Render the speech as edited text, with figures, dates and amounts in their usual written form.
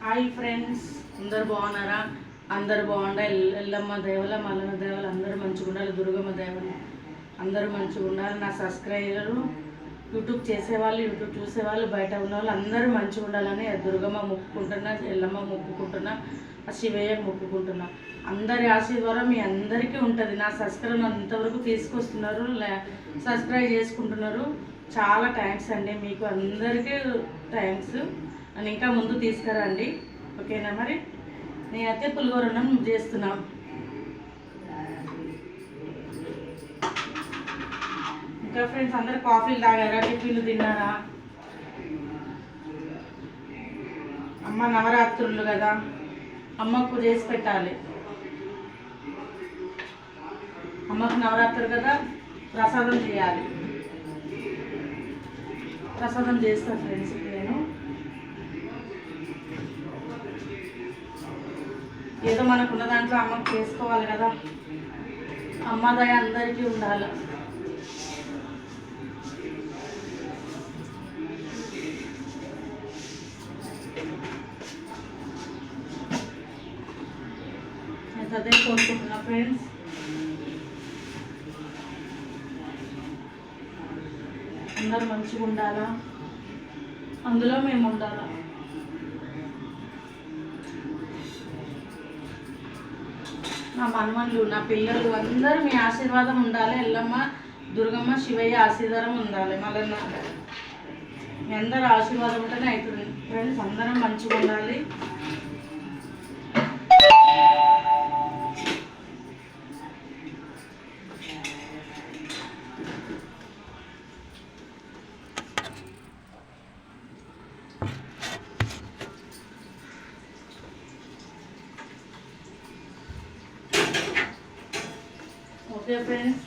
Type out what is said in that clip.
Hi friends, అందరు బాగున్నారా? అందరు బాగుండాలి. ఎల్లమ్మ దేవల, మల్లన్న దేవల అందరూ మంచిగా ఉండాలి. దుర్గమ్మ దేవల అందరూ మంచిగా ఉండాలి. నా సబ్స్క్రైబర్లు, యూట్యూబ్ చేసేవాళ్ళు, యూట్యూబ్ చూసేవాళ్ళు, బయట ఉన్న వాళ్ళు అందరూ మంచిగా ఉండాలని దుర్గమ్మ మొక్కుకుంటున్నా, ఎల్లమ్మ మొక్కుకుంటున్నా, శివయ్య మొక్కుకుంటున్నా. అందరి ఆశీర్వాదం మీ అందరికీ ఉంటుంది. నా సబ్స్క్రైబ్ అంతవరకు తీసుకొస్తున్నారు, సబ్స్క్రైబ్ చేసుకుంటున్నారు. చాలా థ్యాంక్స్ అండి, మీకు అందరికీ థ్యాంక్స్. అని ఇంకా ముందు తీసుకురండి, ఓకేనా? మరి నేనైతే పులిహోరన్నం చేస్తున్నా. ఇంకా ఫ్రెండ్స్ అందరు కాఫీలు తాగారా, టిఫిన్లు తిన్నారా? అమ్మ నవరాత్రులు కదా, అమ్మకు చేసి పెట్టాలి. అమ్మకు నవరాత్రులు కదా, ప్రసాదం చేయాలి. ప్రసాదం చేస్తాను ఫ్రెండ్స్. నేను ఏదో మనకున్న దాంట్లో అమ్మకు చేసుకోవాలి కదా. అమ్మ దయ అందరికీ ఉండాలి. నేను అదే కోరుకుంటున్నా ఫ్రెండ్స్. అందరూ మంచిగా ఉండాలా, అందులో మేము ఉండాలా. నా మనవళ్ళు, నా పిల్లలు అందరూ మీ ఆశీర్వాదం ఉండాలి. ఎల్లమ్మ, దుర్గమ్మ, శివయ్య ఆశీర్వాదం ఉండాలి. మళ్ళీ మీ అందరూ ఆశీర్వాదం ఉంటేనే అవుతుంది ఫ్రెండ్స్. అందరం మంచిగా ఉండాలి. Okay friends.